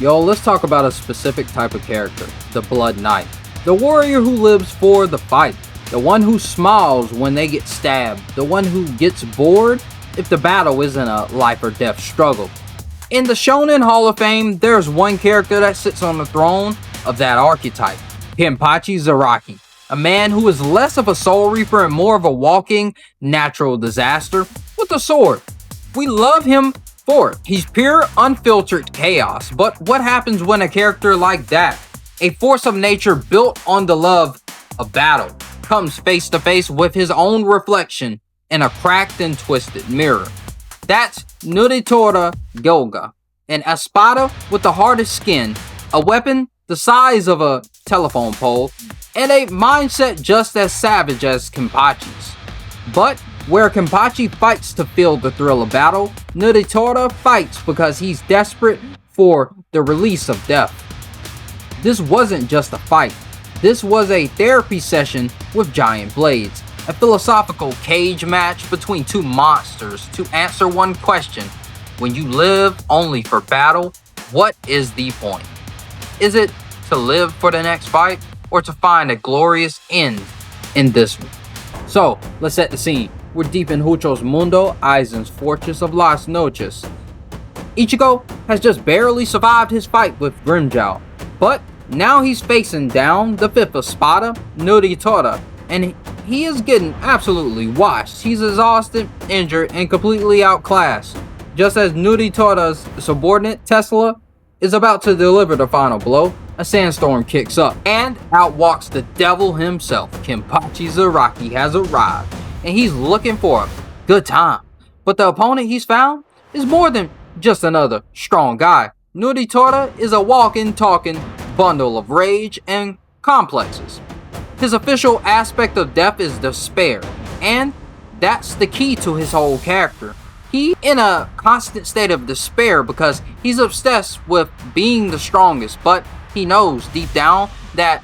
Yo, let's talk about a specific type of character, the Blood Knight. The warrior who lives for the fight. The one who smiles when they get stabbed. The one who gets bored if the battle isn't a life or death struggle. In the Shonen Hall of Fame, there's one character that sits on the throne of that archetype. Kenpachi Zaraki. A man who is less of a soul reaper and more of a walking natural disaster with a sword. We love him for it. He's pure, unfiltered chaos. But what happens when a character like that, a force of nature built on the love of battle, comes face to face with his own reflection in a cracked and twisted mirror? That's Nuritora Gyouga, an espada with the hardest skin, a weapon the size of a telephone pole, and a mindset just as savage as Kenpachi's. But where Kenpachi fights to feel the thrill of battle, Nuritora fights because he's desperate for the release of death. This wasn't just a fight. This was a therapy session with giant blades, a philosophical cage match between two monsters to answer one question. When you live only for battle, what is the point? Is it to live for the next fight, or to find a glorious end in this one? So, let's set the scene. We're deep in Hucho's Mundo, Aizen's Fortress of Las Noches. Ichigo has just barely survived his fight with Grimmjow, but now he's facing down the fifth Espada, Nuritora, and he is getting absolutely washed. He's exhausted, injured, and completely outclassed. Just as Nuritora's subordinate, Tesla, is about to deliver the final blow, a sandstorm kicks up, and out walks the devil himself. Kenpachi Zaraki has arrived, and he's looking for a good time. But the opponent he's found is more than just another strong guy. Nuritora is a walking, talking bundle of rage and complexes. His official aspect of death is despair, and that's the key to his whole character. He's in a constant state of despair because he's obsessed with being the strongest, but he knows deep down that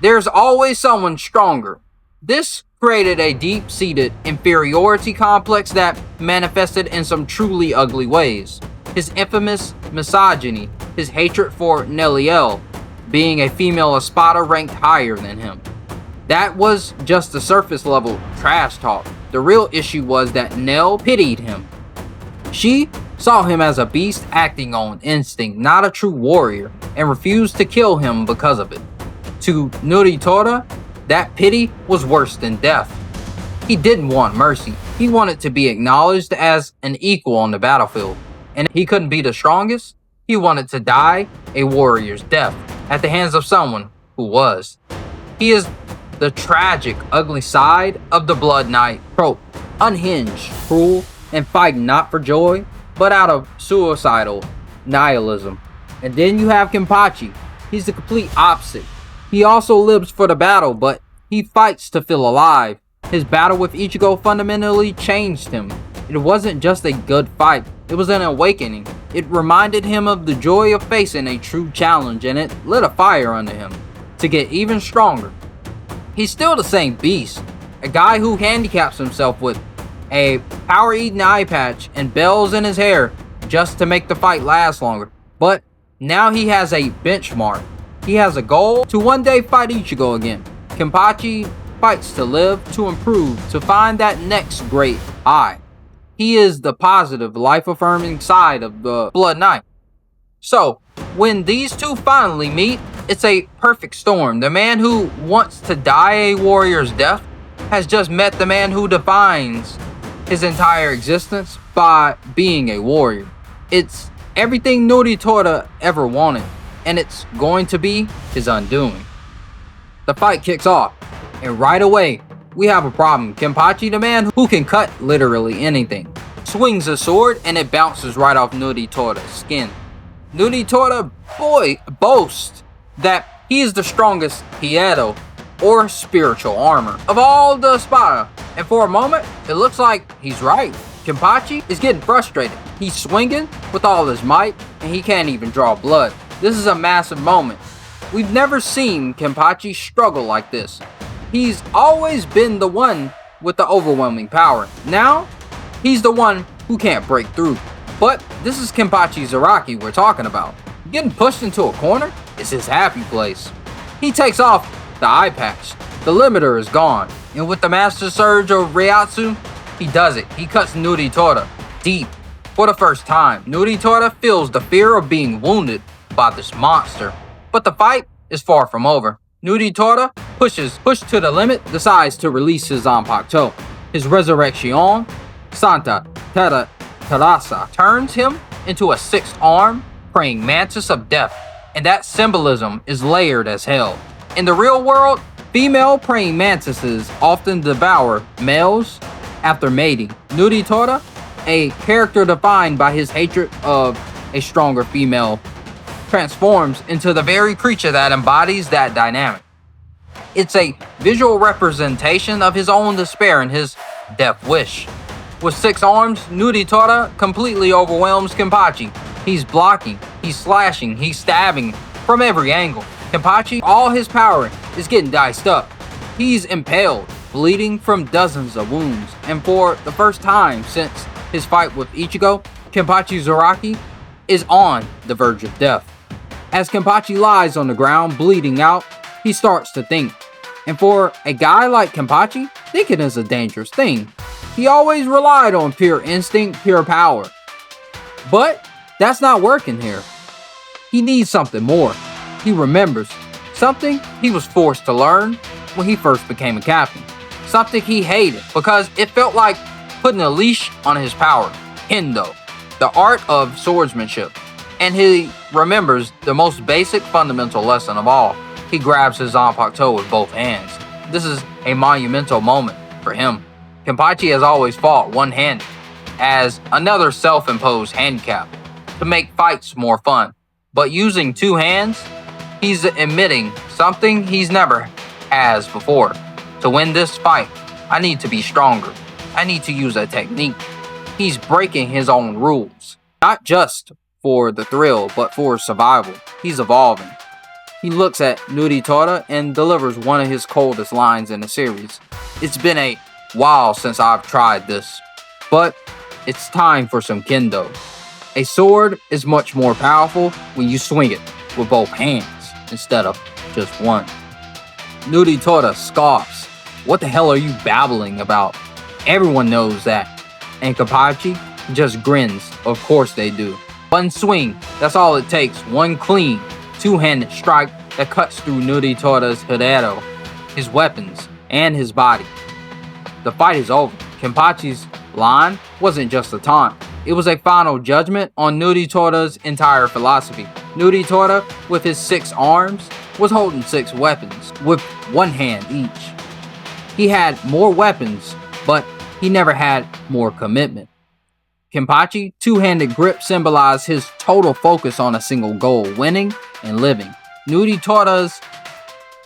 there's always someone stronger. This created a deep-seated inferiority complex that manifested in some truly ugly ways. His infamous misogyny, his hatred for Neliel, being a female Espada ranked higher than him. That was just the surface level trash talk. The real issue was that Nell pitied him. She saw him as a beast acting on instinct, not a true warrior, and refused to kill him because of it. To Nuritora, that pity was worse than death. He didn't want mercy. He wanted to be acknowledged as an equal on the battlefield. And if he couldn't be the strongest, he wanted to die a warrior's death at the hands of someone who was. He is the tragic, ugly side of the Blood Knight trope. Unhinged, cruel, and fighting not for joy, but out of suicidal nihilism. And then you have Kenpachi. He's the complete opposite. He also lives for the battle, but he fights to feel alive. His battle with Ichigo fundamentally changed him. It wasn't just a good fight, it was an awakening. It reminded him of the joy of facing a true challenge, and it lit a fire under him to get even stronger. He's still the same beast, a guy who handicaps himself with a power-eating eye patch and bells in his hair just to make the fight last longer. But now he has a benchmark. He has a goal to one day fight Ichigo again. Kenpachi fights to live, to improve, to find that next great high. He is the positive, life-affirming side of the Blood Knight. So, when these two finally meet, it's a perfect storm. The man who wants to die a warrior's death has just met the man who defines his entire existence by being a warrior. It's everything Nuritora ever wanted, and it's going to be his undoing. The fight kicks off, and right away, we have a problem. Kenpachi, the man who can cut literally anything, swings a sword and it bounces right off Nuritora's skin. Nuritora boasts that he is the strongest Hiedo, or spiritual armor, of all the Espada. And for a moment, it looks like he's right. Kenpachi is getting frustrated. He's swinging with all his might, and he can't even draw blood. This is a massive moment. We've never seen Kenpachi struggle like this. He's always been the one with the overwhelming power. Now, he's the one who can't break through. But this is Kenpachi Zaraki we're talking about. Getting pushed into a corner is his happy place. He takes off the eye patch. The limiter is gone. And with the master surge of Reiatsu, he does it. He cuts Nuritora deep. For the first time, Nuritora feels the fear of being wounded by this monster. But the fight is far from over. Nuritora pushed to the limit, decides to release his Zanpakuto. His Resurrection, Santa Terasa, turns him into a six-armed praying mantis of death. And that symbolism is layered as hell. In the real world, female praying mantises often devour males after mating. Nuritora, a character defined by his hatred of a stronger female, transforms into the very creature that embodies that dynamic. It's a visual representation of his own despair and his death wish. With six arms, Nuritora completely overwhelms Kenpachi. He's blocking, he's slashing, he's stabbing from every angle. Kenpachi, all his power is getting diced up. He's impaled, bleeding from dozens of wounds, and for the first time since his fight with Ichigo, Kenpachi Zaraki is on the verge of death. As Kenpachi lies on the ground bleeding out, he starts to think. And for a guy like Kenpachi, thinking is a dangerous thing. He always relied on pure instinct, pure power. But that's not working here. He needs something more. He remembers something he was forced to learn when he first became a captain. Something he hated because it felt like putting a leash on his power. Kendo, the art of swordsmanship. And he remembers the most basic fundamental lesson of all. He grabs his Zanpakuto with both hands. This is a monumental moment for him. Kenpachi has always fought one-handed as another self-imposed handicap to make fights more fun. But using two hands, he's admitting something he's never has before. To win this fight, I need to be stronger. I need to use a technique. He's breaking his own rules. Not just for the thrill, but for survival. He's evolving. He looks at Nuritora and delivers one of his coldest lines in the series. It's been a while since I've tried this, but it's time for some kendo. A sword is much more powerful when you swing it with both hands instead of just one. Nuritora scoffs. What the hell are you babbling about? Everyone knows that. And Kenpachi just grins. Of course they do. One swing, that's all it takes. One clean, two-handed strike that cuts through Nuritora's Hirero, his weapons, and his body. The fight is over. Kenpachi's line wasn't just a taunt. It was a final judgment on Nuritora's entire philosophy. Nuritora, with his six arms, was holding six weapons, with one hand each. He had more weapons, but he never had more commitment. Kenpachi, two-handed grip symbolized his total focus on a single goal, winning and living. Nuritora's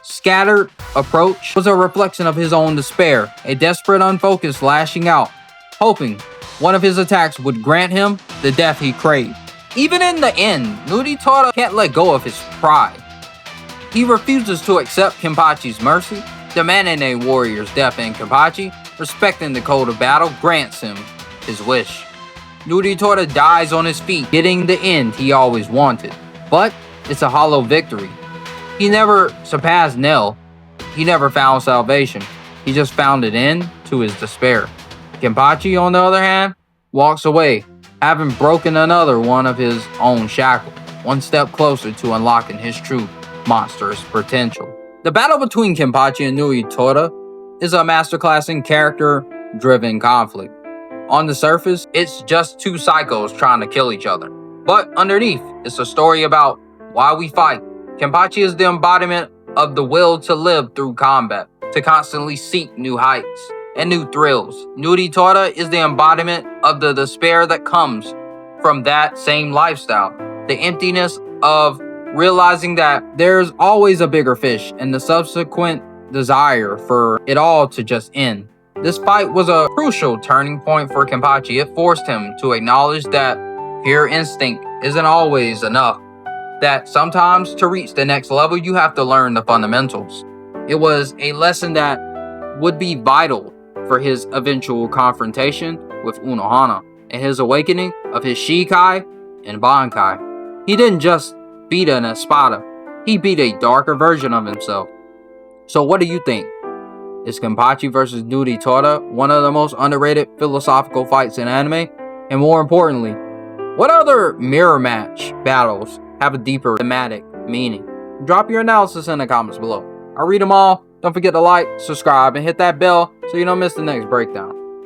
scattered approach was a reflection of his own despair, a desperate, unfocused lashing out, hoping one of his attacks would grant him the death he craved. Even in the end, Nuritora can't let go of his pride. He refuses to accept Kenpachi's mercy, demanding a warrior's death, and Kenpachi, respecting the code of battle, grants him his wish. Nuritora dies on his feet, getting the end he always wanted. But it's a hollow victory. He never surpassed Nell. He never found salvation. He just found an end to his despair. Kenpachi, on the other hand, walks away, having broken another one of his own shackles, one step closer to unlocking his true monstrous potential. The battle between Kenpachi and Nuritora is a masterclass in character-driven conflict. On the surface, it's just two psychos trying to kill each other. But underneath, it's a story about why we fight. Kenpachi is the embodiment of the will to live through combat, to constantly seek new heights and new thrills. Nuritora is the embodiment of the despair that comes from that same lifestyle. The emptiness of realizing that there's always a bigger fish and the subsequent desire for it all to just end. This fight was a crucial turning point for Kenpachi. It forced him to acknowledge that pure instinct isn't always enough. That sometimes to reach the next level, you have to learn the fundamentals. It was a lesson that would be vital for his eventual confrontation with Unohana and his awakening of his Shikai and Bankai. He didn't just beat an Espada. He beat a darker version of himself. So what do you think? Is Kenpachi vs. Duty Tora one of the most underrated philosophical fights in anime? And more importantly, what other mirror match battles have a deeper thematic meaning? Drop your analysis in the comments below. I'll read them all. Don't forget to like, subscribe, and hit that bell so you don't miss the next breakdown.